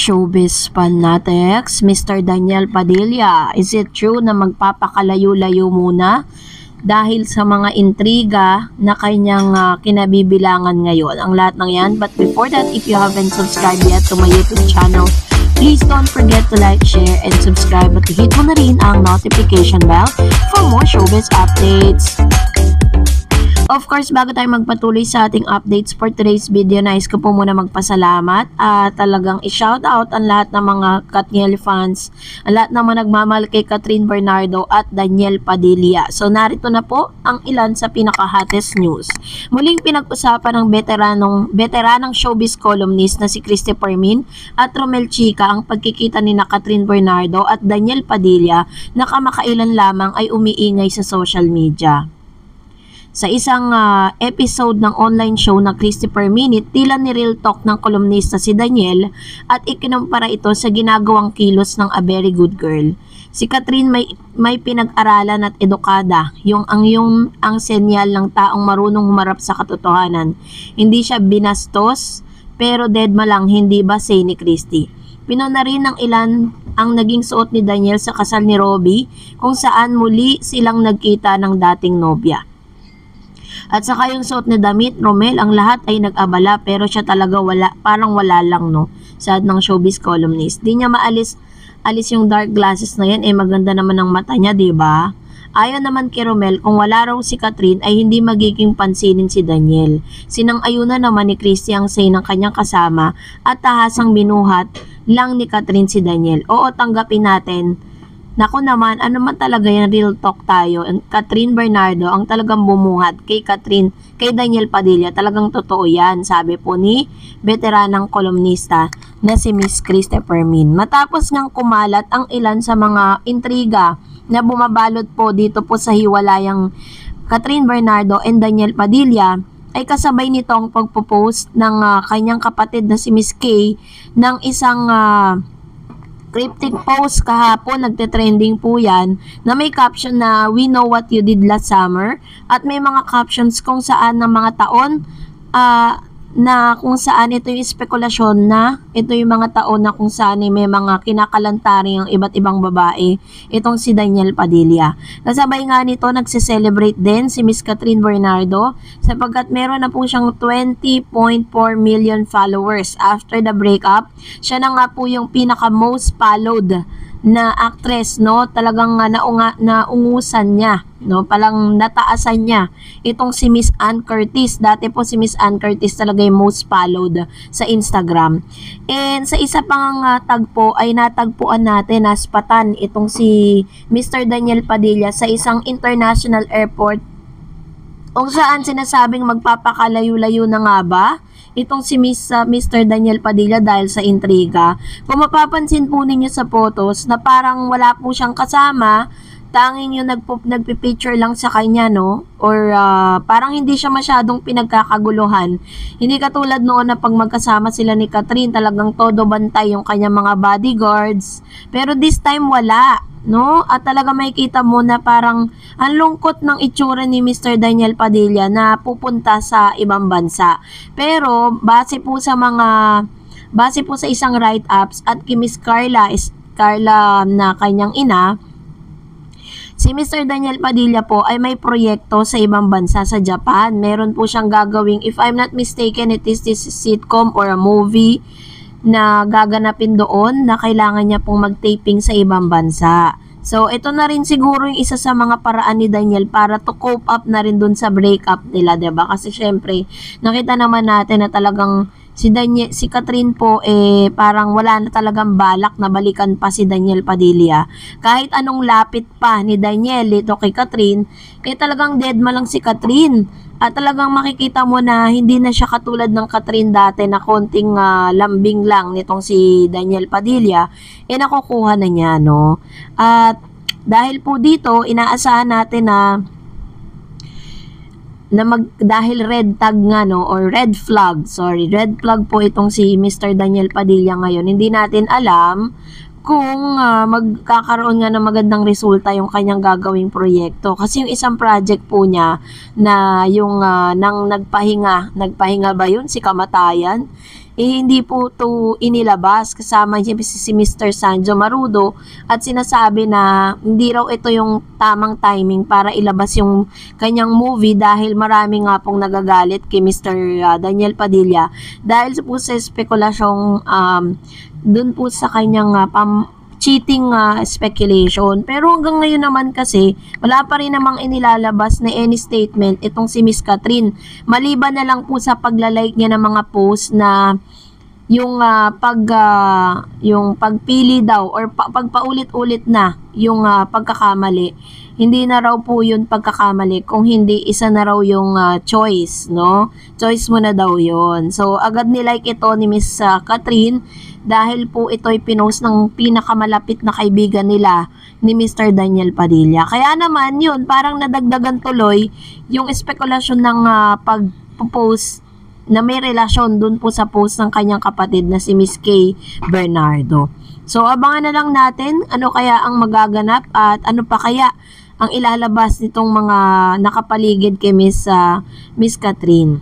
Showbiz fanatics, Mr. Daniel Padilla, is it true na magpapakalayo-layo muna dahil sa mga intriga na kanyang kinabibilangan ngayon? Ang lahat ng yan. But before that, if you haven't subscribed yet to my YouTube channel, please don't forget to like, share, and subscribe at hit mo na rin ang notification bell for more showbiz updates. Of course, bago tayo magpatuloy sa ating updates for today's video, nais ko po muna magpasalamat at talagang i-shoutout ang lahat ng mga Katniel fans, ang lahat ng mga nagmamahal kay Kathryn Bernardo at Daniel Padilla. So, narito na po ang ilan sa pinaka-hottest news. Muling pinag-usapan ng veteranang showbiz columnist na si Christopher Min at Romel Chica ang pagkikita ni na Kathryn Bernardo at Daniel Padilla na kamakailan lamang ay umiingay sa social media. Sa isang episode ng online show na Christopher Minute, tila ni real talk ng kolumnista si Daniel at ikinumpara ito sa ginagawang kilos ng A Very Good Girl. Si Kathryn may pinag-aralan at edukada, ang senyal ng taong marunong humarap sa katotohanan. Hindi siya binastos, pero deadma lang, hindi ba say ni Christy? Pinuna rin ng ilan ang naging suot ni Daniel sa kasal ni Robbie, kung saan muli silang nagkita ng dating nobya. At saka yung suot ni damit, Romel, ang lahat ay nag-abala pero siya talaga parang wala lang, no? Sad ng showbiz columnist. Di niya maalis yung dark glasses na yan, maganda naman ang mata niya, di ba? Ayon naman kay Romel, kung wala raw si Kathryn ay hindi magiging pansinin si Daniel. Sinang-ayunan naman ni Christy ang say ng kanyang kasama at tahasang binuhat lang ni Kathryn si Daniel. Oo, tanggapin natin. Naku naman, ano man talaga yan, real talk tayo. Kathryn Bernardo ang talagang bumuhat kay Daniel Padilla. Talagang totoo yan, sabi po ni veteranang kolumnista na si Miss Christopher Min. Matapos ngang kumalat ang ilan sa mga intriga na bumabalot po dito po sa hiwalayang Kathryn Bernardo and Daniel Padilla, ay kasabay nito ang pagpo-post ng kanyang kapatid na si Miss Kay ng isang cryptic post kahapon. Nagte-trending po yan na may caption na "We know what you did last summer" at may mga captions kung saan ng mga taon na kung saan ito yung spekulasyon na ito yung mga taon na kung saan may mga kinakalantari ang iba't ibang babae itong si Daniel Padilla. Kasabay nga nito nagse-celebrate din si Miss Kathryn Bernardo sapagkat meron na po siyang 20.4 million followers after the breakup. Siya na nga po yung pinaka most followed na actress, no? Talagang naungusan niya, no? Palang nataasan niya itong si Miss Ann Curtis. Dati po si Miss Ann Curtis talaga yung most followed sa Instagram. And sa isa pang tagpo ay natagpuan natin naspatan itong si Mr. Daniel Padilla sa isang international airport kung saan sinasabing magpapakalayo-layo na nga ba itong si Mr. Daniel Padilla dahil sa intriga. Kung mapapansin po ninyo sa photos na parang wala po siyang kasama, tanging yung nagpipicture lang sa kanya, no? Or parang hindi siya masyadong pinagkakaguluhan. Hindi katulad noon na pag magkasama sila ni Kathryn, talagang todo bantay yung kanyang mga bodyguards. Pero this time wala, no? At talaga makikita mo na parang ang lungkot ng itsura ni Mr. Daniel Padilla na pupunta sa ibang bansa. Pero base po sa isang write-ups at kay Miss Carla na kanyang ina, si Mr. Daniel Padilla po ay may proyekto sa ibang bansa sa Japan. Meron po siyang gagawing, if I'm not mistaken, it is this sitcom or a movie na gaganapin doon na kailangan niya pong mag-taping sa ibang bansa. So, ito na rin siguro yung isa sa mga paraan ni Daniel para to cope up na rin dun sa breakup nila, diba? Kasi syempre, nakita naman natin na talagang si Kathryn po parang wala na talagang balak na balikan pa si Daniel Padilla. Kahit anong lapit pa ni Daniel ito kay Kathryn, talagang deadma lang si Kathryn. At talagang makikita mo na hindi na siya katulad ng Kathryn dati na konting lambing lang nitong si Daniel Padilla, nakukuha na niya, no? At dahil po dito, inaasahan natin dahil red tag nga, no, or red flag po itong si Mr. Daniel Padilla ngayon. Hindi natin alam kung magkakaroon nga ng magandang resulta yung kanyang gagawing proyekto. Kasi yung isang project po niya na yung nang nagpahinga ba yun, si Kamatayan? hindi po to inilabas kasama niya si Mr. Sanjo Marudo at sinasabi na hindi raw ito yung tamang timing para ilabas yung kanyang movie dahil marami nga pong nagagalit kay Mr. Daniel Padilla dahil po sa spekulasyong dun po sa kanyang cheating speculation. Pero hanggang ngayon naman kasi, wala pa rin namang inilalabas na any statement itong si Miss Catherine. Maliban na lang po sa paglalike niya ng mga post na yung yung pagpili daw or pagpaulit-ulit na yung pagkakamali. Hindi na raw po yun pagkakamali kung hindi isa na raw yung choice, no? Choice mo na daw yun. So agad nilike ito ni Miss Catherine dahil po ito'y pinost ng pinakamalapit na kaibigan nila ni Mr. Daniel Padilla. Kaya naman yun, parang nadagdagan tuloy yung espekulasyon ng pag-post na may relasyon dun po sa post ng kanyang kapatid na si Miss Kay Bernardo. So abangan na lang natin ano kaya ang magaganap at ano pa kaya ang ilalabas nitong mga nakapaligid kay Miss Catherine.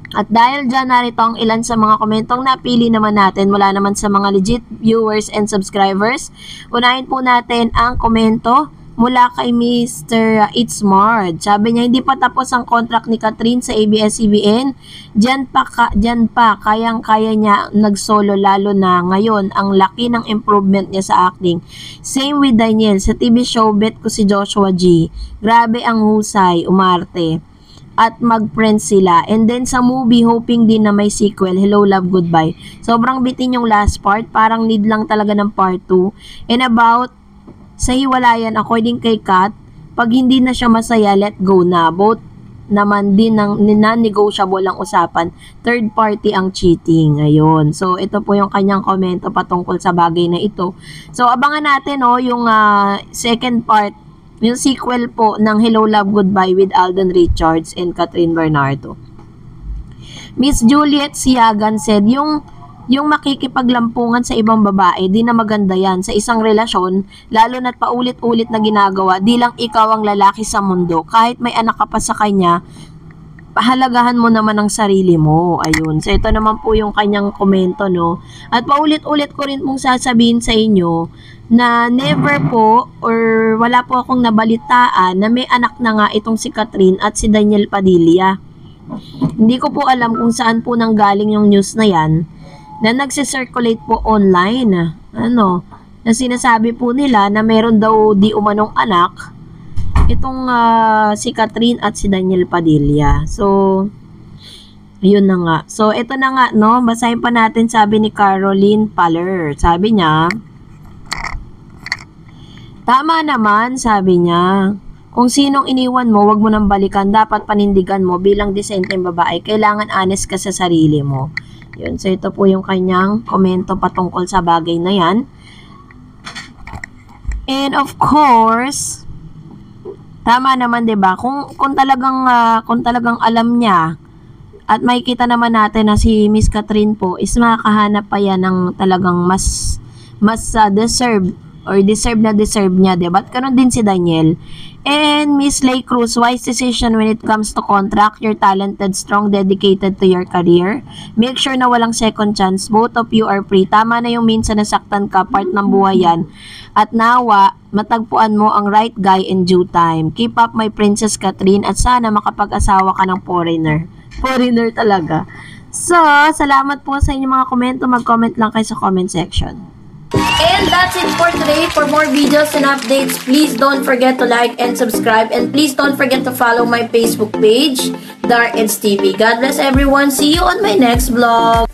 At dahil dyan, narito ang ilan sa mga komentong napili naman natin mula naman sa mga legit viewers and subscribers. Unahin po natin ang komento mula kay Mr. It's Mard. Sabi niya, hindi pa tapos ang contract ni Catherine sa ABS-CBN. Diyan pa, kayang-kaya niya nagsolo lalo na ngayon. Ang laki ng improvement niya sa acting. Same with Daniel. Sa TV show, bet ko si Joshua G. Grabe ang husay, umarte. At mag-friends sila. And then sa movie, hoping din na may sequel, Hello, Love, Goodbye. Sobrang bitin yung last part. Parang need lang talaga ng part 2. And about sa hiwalayan, according kay Kat, pag hindi na siya masaya, let go na. Both naman din ng non-negotiable ang usapan. Third party ang cheating. Ayun. So, ito po yung kanyang komento patungkol sa bagay na ito. So, abangan natin yung second part, yung sequel po ng Hello, Love, Goodbye with Alden Richards and Catherine Bernardo. Miss Juliet Siagan said, yung makikipaglampungan sa ibang babae, di na maganda yan sa isang relasyon, lalo na't paulit-ulit na ginagawa, di lang ikaw ang lalaki sa mundo. Kahit may anak ka pa sa kanya, pahalagahan mo naman ang sarili mo. Ayun. So, ito naman po yung kanyang komento, no? At paulit-ulit ko rin pong sasabihin sa inyo na never po or wala po akong nabalitaan na may anak na nga itong si Catherine at si Daniel Padilla. Hindi ko po alam kung saan po nanggaling yung news na yan na nagse-circulate po online. Na sinasabi po nila na meron daw di umanong anak itong si Catherine at si Daniel Padilla. So, yun na nga. So, ito na nga, no? Basahin pa natin, sabi ni Caroline Paller. Sabi niya, tama naman, sabi niya. Kung sinong iniwan mo, wag mo nang balikan. Dapat panindigan mo bilang disenteng babae. Kailangan honest ka sa sarili mo. Yun. So, ito po yung kanyang komento patungkol sa bagay na yan. And of course, tama naman, 'di ba? Kung talagang alam niya at makikita naman natin na si Miss Catherine po is makakahanap pa yan ng talagang mas deserve niya, 'di ba? At karon din si Daniel. And Miss Lay Cruz, wise decision when it comes to contract. You're talented, strong, dedicated to your career. Make sure na walang second chance. Both of you are free. Tama na yung minsan nasaktan ka, part ng buhay yan. At nawa, matagpuan mo ang right guy in due time. Keep up, my Princess Catherine, at sana makapag-asawa ka ng foreigner. Foreigner talaga. So, salamat po sa inyong mga komento. Mag-comment lang kayo sa comment section. And that's it for today. For more videos and updates, please don't forget to like and subscribe. And please don't forget to follow my Facebook page, Dark Eds TV. God bless everyone. See you on my next vlog.